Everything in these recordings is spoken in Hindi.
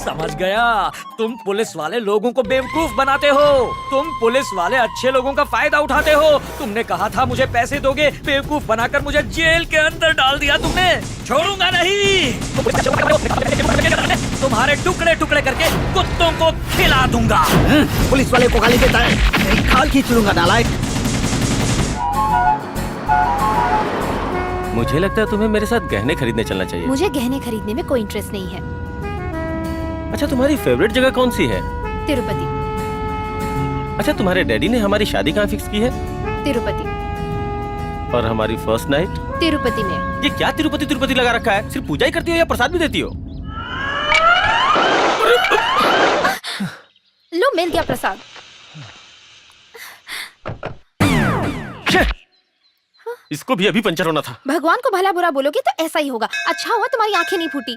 समझ गया, तुम पुलिस वाले लोगों को बेवकूफ बनाते हो। तुम पुलिस वाले अच्छे लोगों का फायदा उठाते हो। तुमने कहा था मुझे पैसे दोगे, बेवकूफ बनाकर मुझे जेल के अंदर डाल दिया तुमने। छोड़ूंगा नहीं, तुम्हारे टुकड़े टुकड़े करके कुत्तों को खिला दूंगा। पुलिस वाले को गाली देता है, तेरी खाल खींच लूंगा नालायक। मुझे लगता है तुम्हें मेरे साथ गहने खरीदने चलना चाहिए। मुझे गहने खरीदने में कोई इंटरेस्ट नहीं है। अच्छा, तुम्हारी फेवरेट जगह कौन सी है? तिरुपति। अच्छा, तुम्हारे डैडी ने हमारी शादी कहाँ फिक्स की है? तिरुपति। और हमारी फर्स्ट नाइट? तिरुपति में। ये क्या तिरुपति तिरुपति लगा रखा है? सिर्फ पूजा ही करती हो या प्रसाद भी देती हो? लो, मिल गया प्रसाद। इसको भी अभी पंचर होना था। भगवान को भला बुरा बोलोगे तो ऐसा ही होगा। अच्छा हुआ तुम्हारी आंखें नहीं फूटी।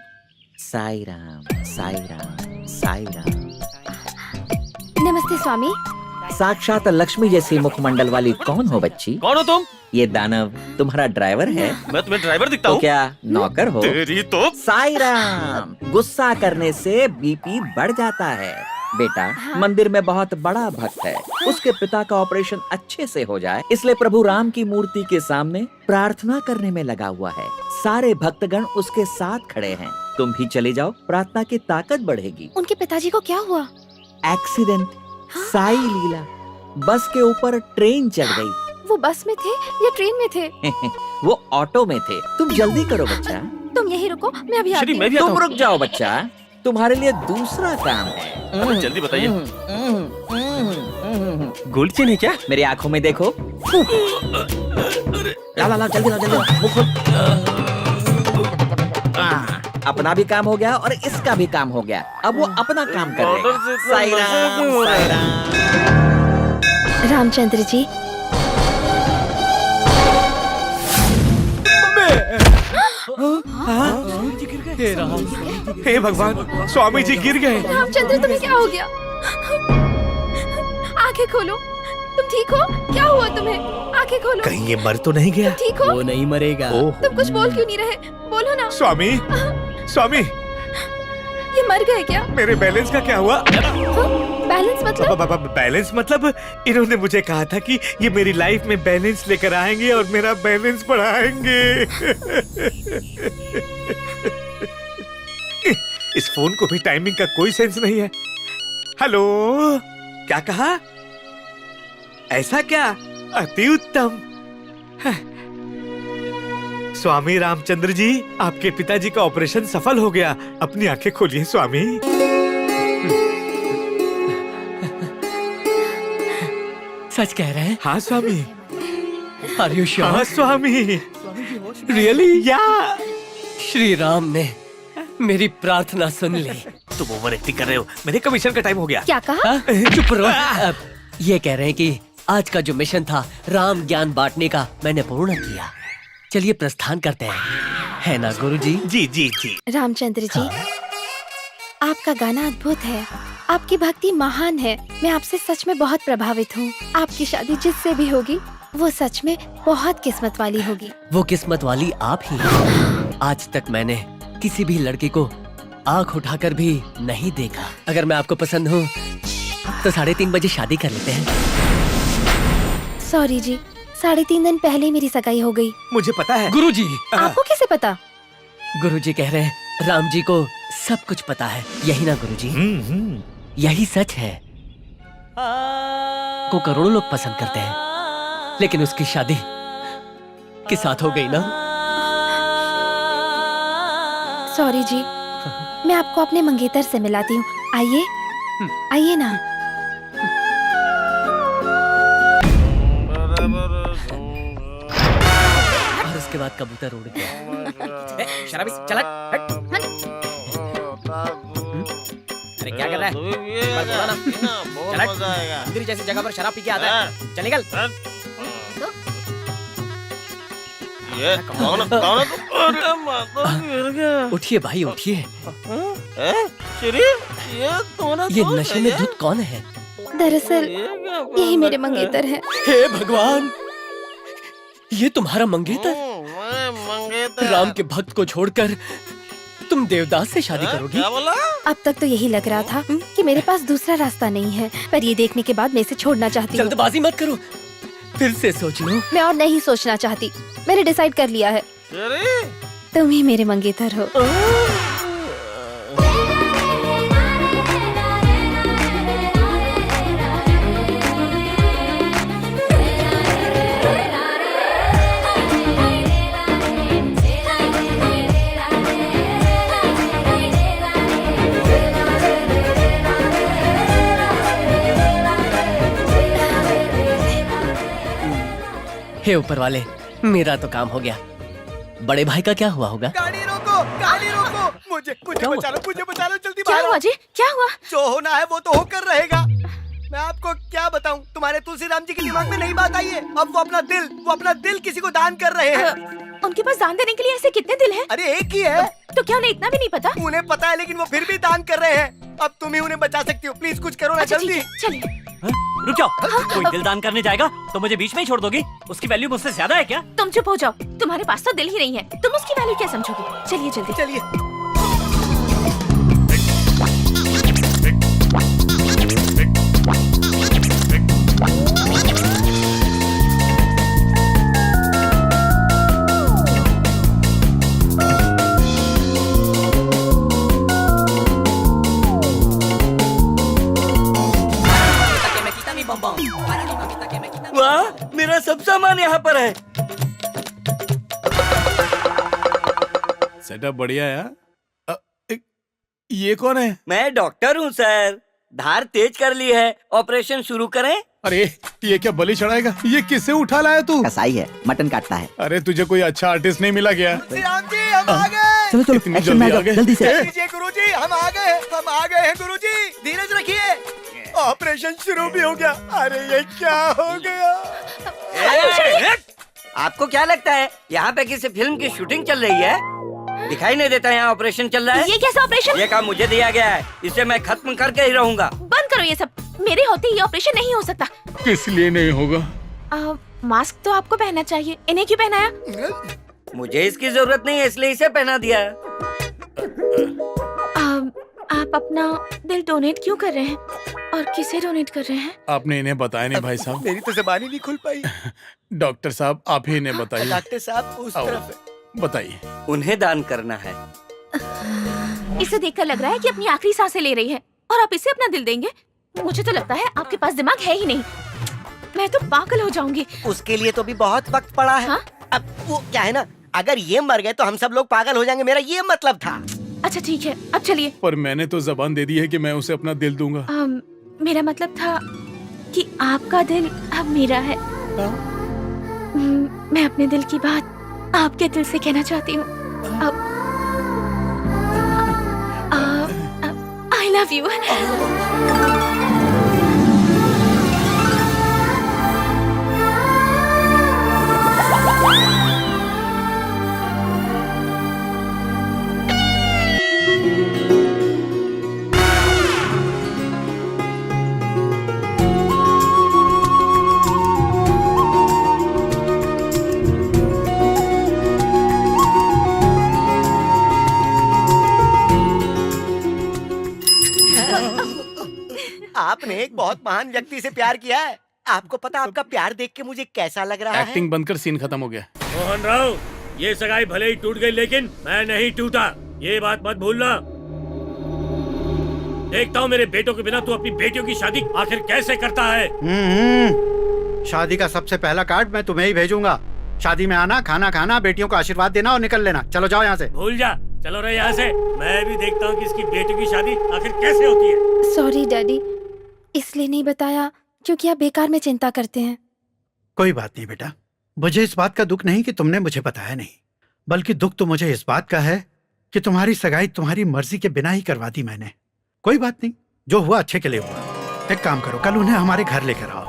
साई राम, साई राम, साई राम। नमस्ते स्वामी। साक्षात लक्ष्मी जैसी मुखमंडल वाली कौन हो बच्ची? कौन हो तुम? ये दानव तुम्हारा ड्राइवर है? मैं तुम्हें ड्राइवर दिखता तो हूँ? क्या नौकर हो? तेरी तो। साई राम, गुस्सा करने से बीपी बढ़ जाता है। बेटा मंदिर में बहुत बड़ा भक्त है, उसके पिता का ऑपरेशन अच्छे से हो जाए इसलिए प्रभु राम की मूर्ति के सामने प्रार्थना करने में लगा हुआ है। सारे भक्तगण उसके साथ खड़े हैं। तुम भी चले जाओ, प्रार्थना की ताकत बढ़ेगी। उनके पिताजी को क्या हुआ? एक्सीडेंट। साई लीला, बस के ऊपर ट्रेन चढ़ गई। वो बस में थे या ट्रेन में थे? वो ऑटो में थे। तुम जल्दी करो बच्चा। तुम यहीं रुको, मैं अभी आती हूँ। तुम रुक जाओ बच्चा, तुम्हारे लिए दूसरा काम है। जल्दी बताइए। गोल्ड चेन है क्या? मेरी आंखों में देखो। ला ला ला, जल्दी ला, जल्दी ला। मुख अपना भी काम हो गया और इसका भी काम हो गया। अब वो अपना काम कर लेगा। साई राम, साई राम। रामचंद्र जी। हे भगवान, स्वामी जी गिर गए। रामचंद्र, तुम्हें क्या हो गया? आंखें खोलो, तुम ठीक हो? क्या हुआ तुम्हें? आंखें खोलो। कहीं ये मर तो नहीं गया? तुम ठीक हो? वो नहीं मरेगा। तुम कुछ बोल क्यों नहीं रहे? बोलो ना। स्वामी, स्वामी, ये मर गए क्या? मेरे बैलेंस का क्या हुआ? बैलेंस मतलब? बैलेंस मतलब इन्होंने मुझे कहा था कि ये मेरी लाइफ में बैलेंस लेकर आएंगे और मेरा बैलेंस बढ़ाएंगे। इस फोन को भी टाइमिंग का कोई सेंस नहीं है। हेलो, क्या कहा? ऐसा क्या? अति उत्तम। स्वामी रामचंद्र जी, आपके पिताजी का ऑपरेशन सफल हो गया। अपनी आंखें खोलिए स्वामी। सच कह रहे हैं? हाँ स्वामी। Are you sure? हाँ स्वामी। Really? या श्री राम ने मेरी प्रार्थना सुन ली। तुम ओवर एक्टिंग कर रहे हो। मेरे कमीशन का टाइम हो गया। क्या कहा? हाँ? चुप रहो। अब ये कह रहे हैं कि आज का जो मिशन था राम ज्ञान बांटने का, मैंने पूर्ण किया। चलिए प्रस्थान करते हैं, है ना गुरुजी? जी जी जी। रामचंद्र जी, आपका गाना अद्भुत है, आपकी भक्ति महान है। मैं आपसे सच में बहुत प्रभावित हूँ। आपकी शादी जिससे भी होगी वो सच में बहुत किस्मत वाली होगी। वो किस्मत वाली आप ही हैं। आज तक मैंने किसी भी लड़के को आंख उठाकर भी नहीं देखा। अगर मैं आपको पसंद हूँ तो 3:30 बजे शादी कर लेते हैं। सॉरी जी, 3.5 दिन पहले ही मेरी सगाई हो गई। मुझे पता है। गुरुजी, आपको कैसे पता? गुरुजी कह रहे हैं राम जी को सब कुछ पता है, यही ना गुरुजी? यही सच है। को करोड़ों लोग पसंद करते हैं, लेकिन उसकी शादी के साथ हो गई ना। सॉरी जी, मैं आपको अपने मंगेतर से मिलाती हूँ। आइए, आइए ना। और उसके बाद कबूतर उड़ गया। शराबी चला। अरे क्या कर रहा है? बोला ना। चला। मंदिर जैसी जगह पर शराब पी के आता है। चल निकल। ये कौन अरे माता गिर गया। उठिए भाई, उठिए। ये नशे में धुत कौन है? दरअसल यही मेरे मंगेतर हैं। हे भगवान, ये तुम्हारा मंगेतर? राम के भक्त को छोड़कर तुम देवदास से शादी करोगी? क्या बोला? अब तक तो यही लग रहा था कि मेरे पास दूसरा रास्ता नहीं है, पर ये देखने के बाद मैं इसे छोड़ना चाहती हूँ। जल्दबाजी मत करो, फिर से सोच लो। मैं और नहीं सोचना चाहती, मैंने डिसाइड कर लिया है। अरे तुम ही मेरे मंगेतर हो। हे ऊपर वाले, मेरा तो काम हो गया। बड़े भाई का क्या हुआ होगा? गाड़ी रोको, गाड़ी रोको। मुझे बचा लो जल्दी क्या बाहर हुआ आओ। जी? क्या हुआ? जो होना है वो तो होकर रहेगा। मैं आपको क्या बताऊं, तुम्हारे तुलसीराम जी के दिमाग में नहीं बात आई है। अब वो अपना दिल किसी को दान कर रहे हैं। उनके पास दान देने के लिए ऐसे कितने दिल हैं? अरे एक ही है। तो क्या उन्हें इतना भी नहीं पता? उन्हें पता है लेकिन वो फिर भी दान कर रहे हैं। अब तुम ही उन्हें बचा सकती हो, प्लीज कुछ करो ना अच्छा ठीक जल्दी। है, चलिए। रुक जाओ, कोई दिल दान करने जाएगा तो मुझे बीच में ही छोड़ दोगी? उसकी वैल्यू मुझसे ज्यादा है क्या? तुम चुप हो जाओ, तुम्हारे पास तो दिल ही नहीं है, तुम उसकी वैल्यू क्या समझोगे? चलिए जल्दी। चलिए। वाह, मेरा सब सामान यहाँ पर है। सेटअप बढ़िया है। ये कौन है? मैं डॉक्टर हूँ सर, धार तेज कर ली है, ऑपरेशन शुरू करें? अरे ये क्या बलि चढ़ाएगा? ये किसे उठा लाया तू? कसाई है, मटन काटता है। अरे तुझे कोई अच्छा आर्टिस्ट नहीं मिला क्या? तुलसीराम जी हम आ गए। चलो चलो, इतनी एक्शन में आ जल्दी आ जाओ, गए? जल्दी से। लीजिए गुरुजी, हम आ गए हैं गुरुजी। धीरज रखिए, ऑपरेशन शुरू भी हो गया। अरे ये क्या हो गया? आपको क्या लगता है यहाँ पे किसी फिल्म की शूटिंग चल रही है? दिखाई नहीं देता यहाँ ऑपरेशन चल रहा है? ये कैसा ऑपरेशन? ये काम मुझे दिया गया है, इसे मैं खत्म करके ही रहूंगा। बंद करो ये सब, मेरे होते ये ऑपरेशन नहीं हो सकता। किस लिए नहीं होगा? मास्क तो आपको पहनना चाहिए, इन्हें क्यों पहनाया? मुझे इसकी जरूरत नहीं है, इसलिए इसे पहना दिया। आप अपना दिल डोनेट क्यों कर रहे हैं और किसे डोनेट कर रहे हैं? आपने इन्हें बताया नहीं भाई साहब। मेरी तो ज़बान ही नहीं खुल पाई। डॉक्टर साहब आप ही इन्हें बताइए। डॉक्टर साहब उस आओ। तरफ है। बताइए। उन्हें दान करना है। इसे देखकर लग रहा है कि अपनी आखिरी सांसें ले रही है और आप इसे अपना दिल देंगे? मुझे तो लगता है आपके पास दिमाग है ही नहीं। मैं तो पागल हो जाऊंगी। उसके लिए तो भी बहुत वक्त पड़ा है। हाँ? अब वो क्या है ना, अगर ये मर गए तो हम सब लोग पागल हो जाएंगे, मेरा ये मतलब था। अच्छा ठीक है, अब चलिए। पर मैंने तो जबान दे दी है कि मैं उसे अपना दिल दूंगा। मेरा मतलब था कि आपका दिल अब मेरा है। मैं अपने दिल की बात आपके दिल से कहना चाहती हूँ। I love you. आपने एक बहुत महान व्यक्ति से प्यार किया है। आपको पता आपका प्यार देख के मुझे कैसा लग रहा है? एक्टिंग बंद कर, सीन खत्म हो गया। मोहन राव, ये सगाई भले ही टूट गई लेकिन मैं नहीं टूटा, ये बात मत भूलना। देखता हूँ मेरे बेटों के बिना तू अपनी बेटियों की शादी आखिर कैसे करता है। शादी का सबसे पहला कार्ड मैं तुम्हें ही भेजूंगा। शादी में आना, खाना खाना, बेटियों को आशीर्वाद देना और निकल लेना। चलो जाओ यहाँ से। भूल जा, चलो रे यहाँ से। मैं भी देखता हूँ कि इसकी बेटियों की शादी आखिर कैसे होती है। सॉरी डैडी, इसलिए नहीं बताया क्योंकि आप बेकार में चिंता करते हैं। कोई बात नहीं बेटा, मुझे इस बात का दुख नहीं कि तुमने मुझे बताया नहीं, बल्कि दुख तो मुझे इस बात का है कि तुम्हारी सगाई तुम्हारी मर्जी के बिना ही करवा दी मैंने। कोई बात नहीं, जो हुआ अच्छे के लिए हुआ। एक काम करो, कल उन्हें हमारे घर लेकर आओ,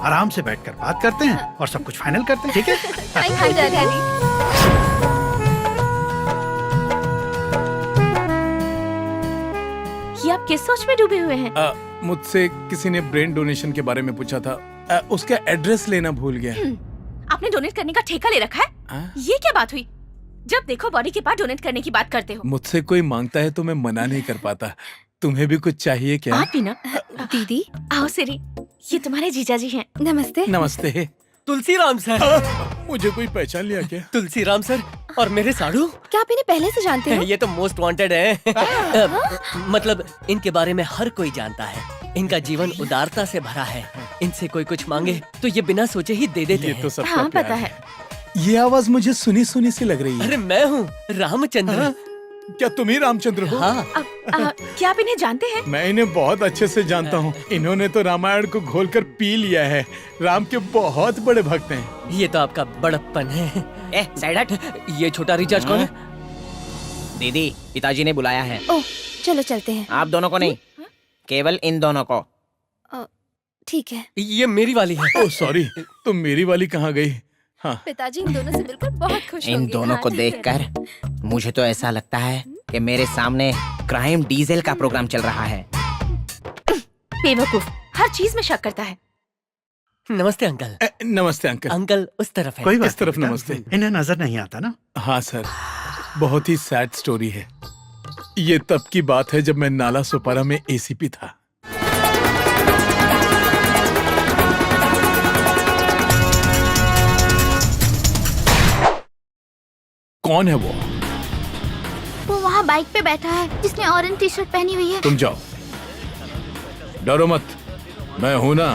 आराम से बैठकर बात करते हैं और सब कुछ फाइनल करते हैं, ठीक है? Thank you daddy. ये आप किस सोच में डूबे हुए हैं? मुझसे किसी ने ब्रेन डोनेशन के बारे में पूछा था, उसका एड्रेस लेना भूल गया। आपने डोनेट करने का ठेका ले रखा है? ये क्या बात हुई? जब देखो बॉडी के पार्ट डोनेट करने की बात करते हो। मुझसे कोई मांगता है तो मैं मना नहीं कर पाता। तुम्हें भी कुछ चाहिए क्या? आप ही ना। दीदी आओ सिरी, ये तुम्हारे जीजा जी हैं। नमस्ते। नमस्ते। तुलसीराम सर। मुझे कोई पहचान लिया क्या? तुलसीराम सर और मेरे साड़ू। क्या आप इन्हें पहले से जानते हो? ये तो मोस्ट वांटेड है। मतलब इनके बारे में हर कोई जानता है। इनका जीवन उदारता से भरा है। इनसे कोई कुछ मांगे तो ये बिना सोचे ही दे देते ये हैं। तो सबका हाँ प्यार पता है। ये आवाज मुझे सुनी सुनी सी लग रही है। अरे मैं हूँ रामचंद्र। क्या तुम ही रामचंद्र हो? हाँ। क्या आप इन्हें जानते हैं? मैं इन्हें बहुत अच्छे से जानता हूँ। इन्होंने तो रामायण को घोलकर पी लिया है। राम के बहुत बड़े भक्त हैं। ये तो आपका बड़प्पन है। ए साइड हट। ये छोटा रिचार्ज कौन है? दीदी पिताजी ने बुलाया है। ओह चलो चलते हैं। आप दोनों को नहीं, केवल इन दोनों को। ठीक है। ये मेरी वाली है। ओह सॉरी, तुम मेरी वाली कहाँ गई? हाँ। पिताजी इन दोनों से मिलकर बहुत खुश इन होंगे। दोनों को हाँ, ठीक है। देखकर मुझे तो ऐसा लगता है कि मेरे सामने क्राइम डीजल का प्रोग्राम चल रहा है। बेवकूफ, हर चीज में शक करता है। नमस्ते अंकल। नमस्ते अंकल। अंकल उस तरफ है। कोई बात इस तरफ नहीं, नमस्ते। इन्हें नजर नहीं आता ना। हाँ सर, बहुत ही सैड स्टोरी है। ये तब की बात है जब मैं नाला सोपारा में एसीपी था। कौन है वो वहाँ बाइक पे बैठा है जिसने ऑरेंज टी शर्ट पहनी हुई है। तुम जाओ, डरो मत, मैं हूं ना।